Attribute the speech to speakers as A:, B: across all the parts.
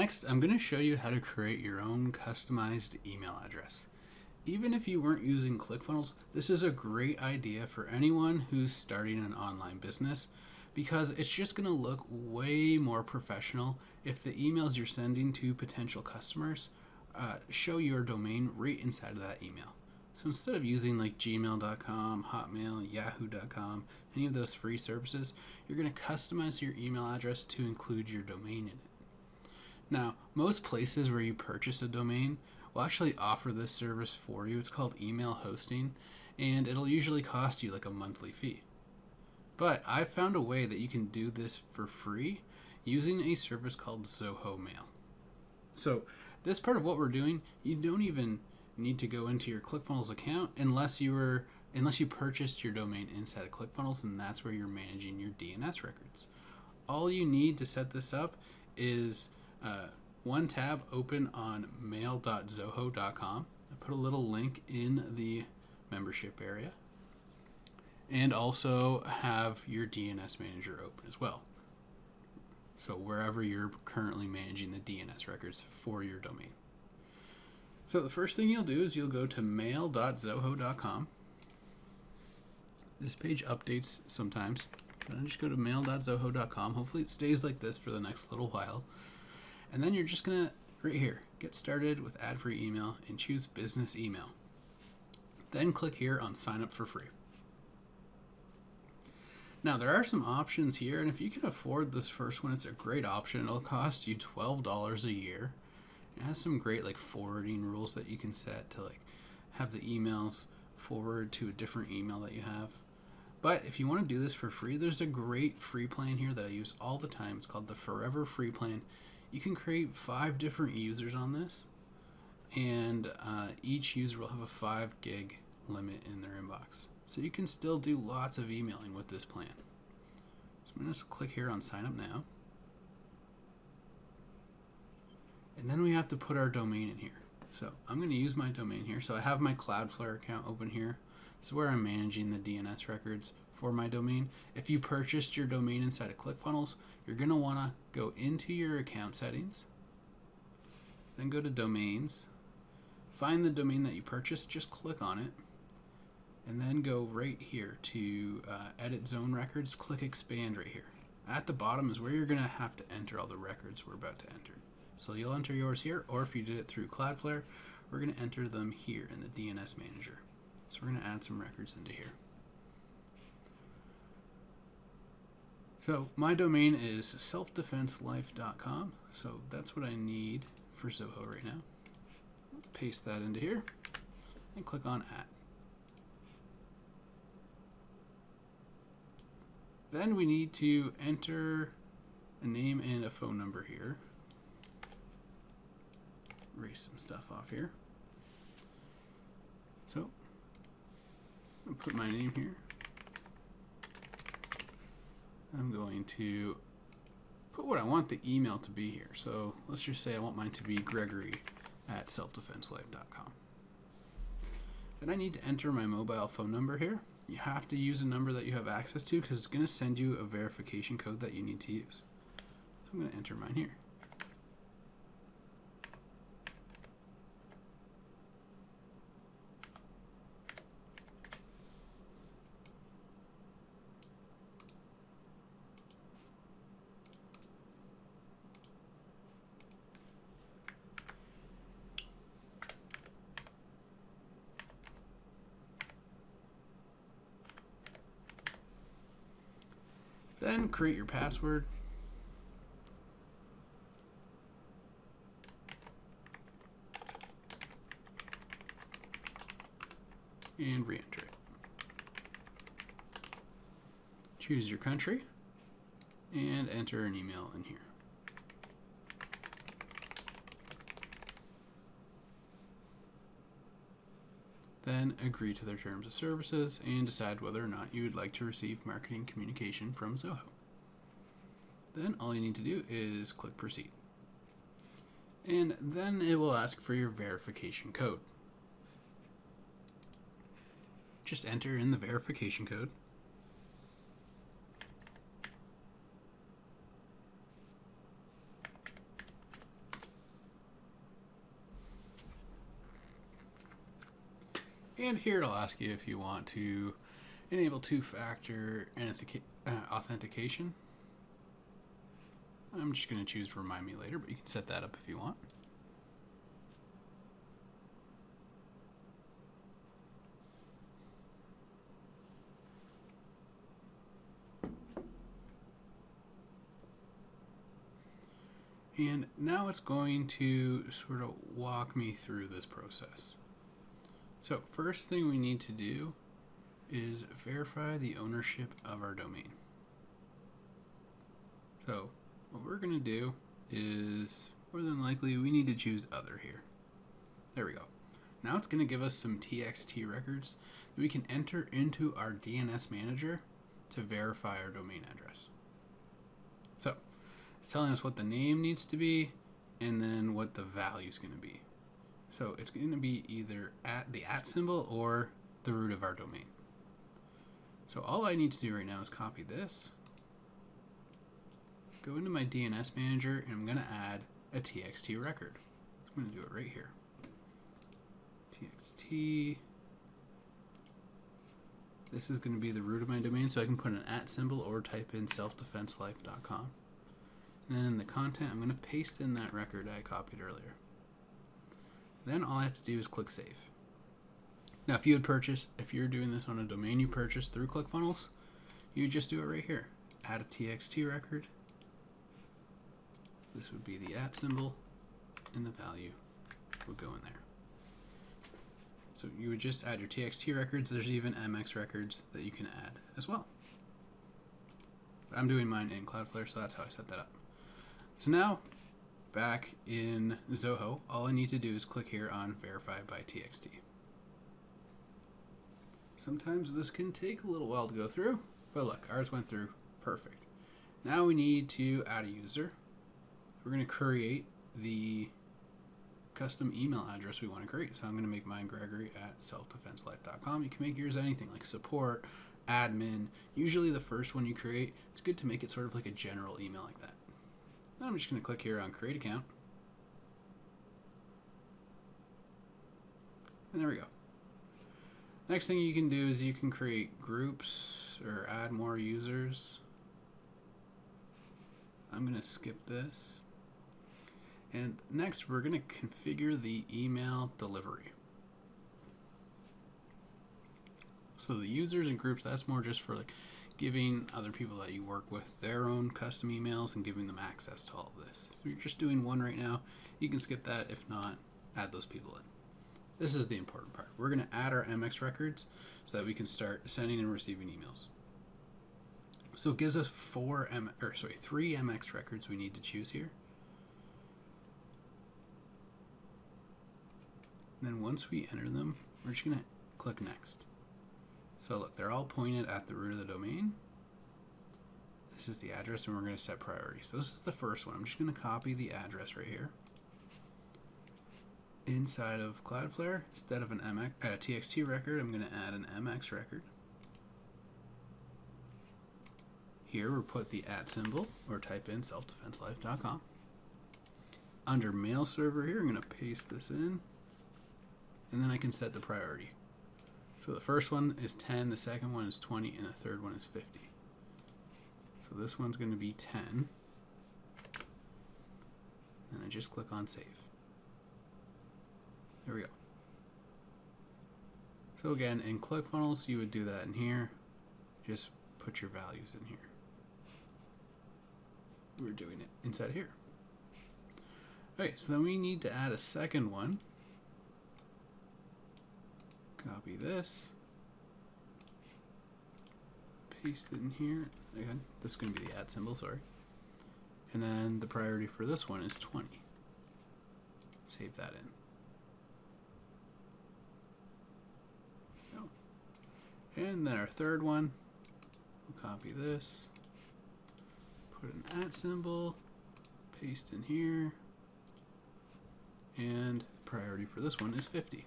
A: Next, I'm going to show you how to create your own customized email address. Even if you weren't using ClickFunnels, this is a great idea for anyone who's starting an online business because it's just going to look way more professional if the emails you're sending to potential customers show your domain right inside of that email. So instead of using like gmail.com, Hotmail, yahoo.com, any of those free services, you're going to customize your email address to include your domain in it. Now, most places where you purchase a domain will actually offer this service for you. It's called email hosting, and it'll usually cost you like a monthly fee. But I found a way that you can do this for free using a service called Zoho Mail. So this part of what we're doing, you don't even need to go into your ClickFunnels account unless you purchased your domain inside of ClickFunnels, and that's where you're managing your DNS records. All you need to set this up is one tab open on mail.zoho.com. I put a little link in the membership area, and also have your DNS manager open as well. So wherever you're currently managing the DNS records for your domain. So the first thing you'll do is you'll go to mail.zoho.com. This page updates sometimes, but I'll just go to mail.zoho.com. Hopefully it stays like this for the next little while. And then you're just gonna, right here, get started with ad-free email and choose business email. Then click here on sign up for free. Now there are some options here, and if you can afford this first one, it's a great option. It'll cost you $12 a year. It has some great like forwarding rules that you can set to like have the emails forward to a different email that you have. But if you want to do this for free, there's a great free plan here that I use all the time. It's called the Forever Free Plan. You can create 5 different users on this, and each user will have a 5 gig limit in their inbox. So you can still do lots of emailing with this plan. So I'm going to click here on sign up now. And then we have to put our domain in here. So I'm going to use my domain here. So I have my Cloudflare account open here. This is where I'm managing the DNS records for my domain. If you purchased your domain inside of ClickFunnels, you're going to want to go into your account settings, then go to domains, find the domain that you purchased, just click on it, and then go right here to edit zone records, click expand right here. At the bottom is where you're going to have to enter all the records we're about to enter. So you'll enter yours here, or if you did it through Cloudflare, we're going to enter them here in the DNS manager. So we're going to add some records into here. So my domain is selfdefenselife.com, so that's what I need for Zoho right now. Paste that into here and click on add. Then we need to enter a name and a phone number here. Erase some stuff off here. So I'll put my name here. I'm going to put what I want the email to be here. So let's just say I want mine to be gregory@selfdefenselife.com. Then I need to enter my mobile phone number here. You have to use a number that you have access to because it's going to send you a verification code that you need to use. So I'm going to enter mine here. Then create your password. And re-enter it. Choose your country and enter an email in here. Then agree to their terms of services and decide whether or not you would like to receive marketing communication from Zoho. Then all you need to do is click proceed. And then it will ask for your verification code. Just enter in the verification code. And here it'll ask you if you want to enable two-factor authentication. I'm just going to choose remind me later, but you can set that up if you want. And now it's going to sort of walk me through this process. So first thing we need to do is verify the ownership of our domain. So what we're going to do is, more than likely, we need to choose other here. There we go. Now it's going to give us some TXT records that we can enter into our DNS manager to verify our domain address. So it's telling us what the name needs to be and then what the value is going to be. So it's going to be either the @ symbol or the root of our domain. So all I need to do right now is copy this, go into my DNS manager, and I'm going to add a TXT record. So I'm going to do it right here. TXT. This is going to be the root of my domain, so I can put an @ symbol or type in selfdefenselife.com. And then in the content, I'm going to paste in that record I copied earlier. Then all I have to do is click save. Now, if you're doing this on a domain you purchased through ClickFunnels, you just do it right here. Add a TXT record. This would be the @ symbol, and the value would go in there. So you would just add your TXT records. There's even MX records that you can add as well. I'm doing mine in Cloudflare, so that's how I set that up. So now, back in Zoho, all I need to do is click here on Verify by TXT. Sometimes this can take a little while to go through, but look, ours went through perfect. Now we need to add a user. We're going to create the custom email address we want to create. So I'm going to make mine Gregory at selfdefenselife.com. You can make yours anything like support, admin. Usually the first one you create, it's good to make it sort of like a general email like that. Now I'm just going to click here on create account. And there we go. Next thing you can do is you can create groups or add more users. I'm going to skip this. And next we're going to configure the email delivery. So the users and groups, that's more just for like giving other people that you work with their own custom emails and giving them access to all of this. If you're just doing one right now, you can skip that. If not, add those people in. This is the important part. We're going to add our MX records so that we can start sending and receiving emails. So it gives us 3 MX records we need to choose here. And then once we enter them, we're just going to click next. So look, they're all pointed at the root of the domain. This is the address, and we're going to set priority. So this is the first one. I'm just going to copy the address right here. Inside of Cloudflare, instead of an TXT record, I'm going to add an MX record. Here we'll put the @ symbol or type in selfdefenselife.com. Under mail server here, I'm going to paste this in, and then I can set the priority. So the first one is 10, the second one is 20, and the third one is 50. So this one's going to be 10. And I just click on save. There we go. So again, in ClickFunnels, you would do that in here. Just put your values in here. We're doing it inside here. Okay, so then we need to add a second one. Copy this, paste it in here. Again, this is going to be the @ symbol, sorry. And then the priority for this one is 20. Save that in. And then our third one, we'll copy this, put an @ symbol, paste in here, and the priority for this one is 50.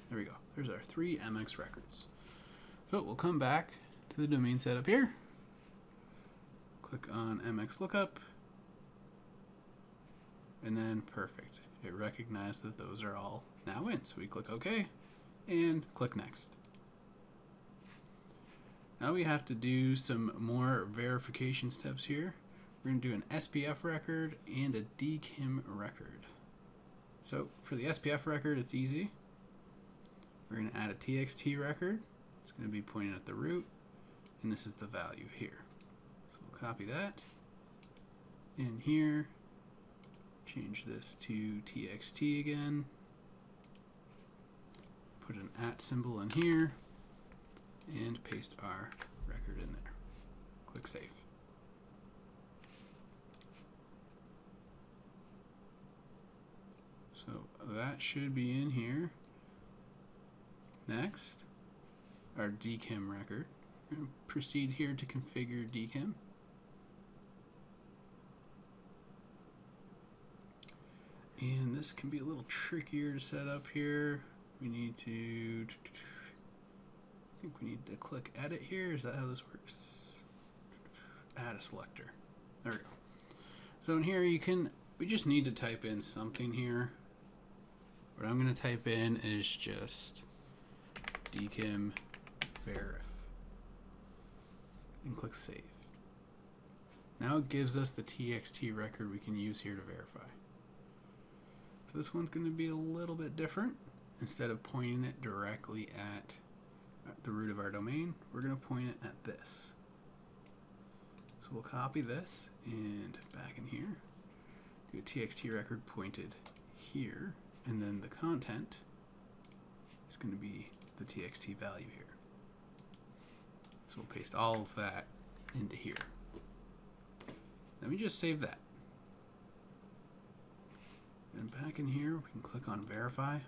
A: There we go. There's our 3 MX records. So we'll come back to the domain setup here. Click on MX lookup. And then perfect. it recognized that those are all now in. So we click OK and click Next. Now we have to do some more verification steps here. We're going to do an SPF record and a DKIM record. So for the SPF record, it's easy. We're going to add a TXT record. It's going to be pointing at the root, and this is the value here. So we'll copy that in here, change this to TXT again, put an @ symbol in here, and paste our record in there. Click Save. So that should be in here. Next, our DKIM record. We're going to proceed here to configure DKIM. And this can be a little trickier to set up here. We need to, I think we need to click Edit here. Is that how this works? Add a selector. There we go. So in here we just need to type in something here. What I'm going to type in is just DKIM verif and click Save. Now it gives us the TXT record we can use here to verify. So this one's going to be a little bit different. Instead of pointing it directly at the root of our domain, we're going to point it at this. So we'll copy this and back in here, do a TXT record pointed here, and then the content is going to be the TXT value here. So we'll paste all of that into here. Let me just save that. And back in here, we can click on Verify.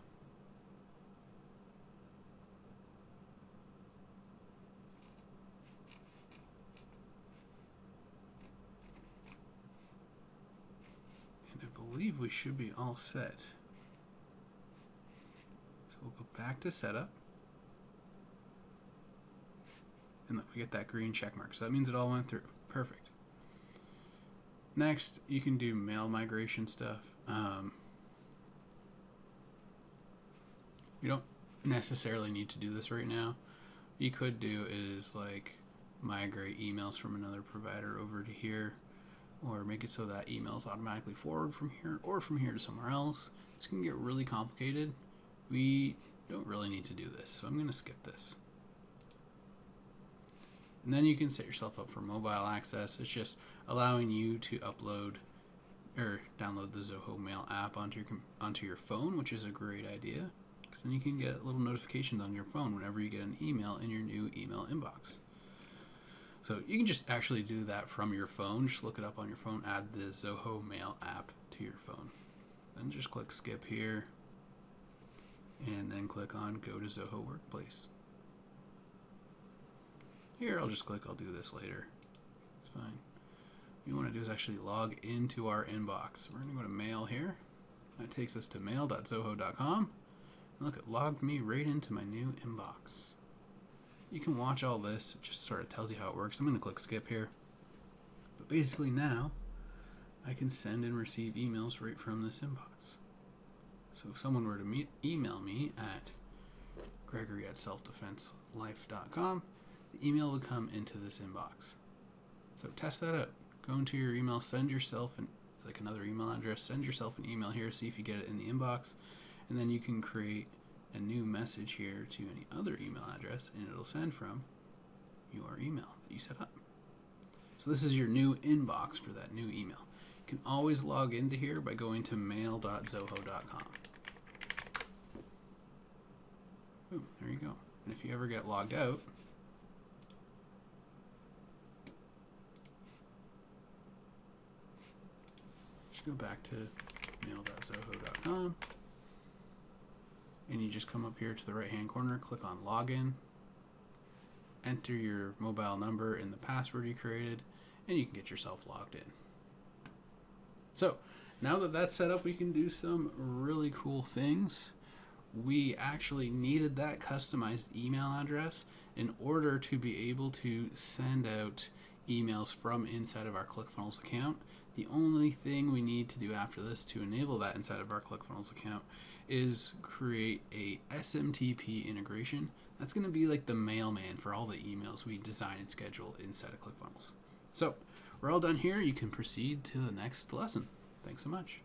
A: And I believe we should be all set. So we'll go back to Setup. And look, we get that green check mark. So that means it all went through. Perfect. Next, you can do mail migration stuff. You don't necessarily need to do this right now. What you could do is like migrate emails from another provider over to here, or make it so that emails automatically forward from here or from here to somewhere else. This can get really complicated. We don't really need to do this, so I'm going to skip this. And then you can set yourself up for mobile access. It's just allowing you to upload or download the Zoho Mail app onto your phone, which is a great idea, because then you can get little notifications on your phone whenever you get an email in your new email inbox. So you can just actually do that from your phone. Just look it up on your phone, add the Zoho Mail app to your phone. Then just click Skip here, and then click on Go to Zoho Workplace. Here, I'll just click I'll do this later. It's fine. What you want to do is actually log into our inbox. We're going to go to Mail here. That takes us to mail.zoho.com. And look, it logged me right into my new inbox. You can watch all this. It just sort of tells you how it works. I'm going to click Skip here. But basically now, I can send and receive emails right from this inbox. So if someone were to email me at gregory@selfdefenselife.com, the email will come into this inbox. So test that out. Go into your email, send yourself like another email address, send yourself an email here, see if you get it in the inbox, and then you can create a new message here to any other email address, and it'll send from your email that you set up. So this is your new inbox for that new email. You can always log into here by going to mail.zoho.com. Boom, there you go. And if you ever get logged out, just go back to mail.zoho.com, and you just come up here to the right hand corner, click on Login, enter your mobile number and the password you created, and you can get yourself logged in. So now that that's set up, we can do some really cool things. We actually needed that customized email address in order to be able to send out emails from inside of our ClickFunnels account. The only thing we need to do after this to enable that inside of our ClickFunnels account is create a SMTP integration. That's going to be like the mailman for all the emails we design and schedule inside of ClickFunnels. So we're all done here. You can proceed to the next lesson. Thanks so much.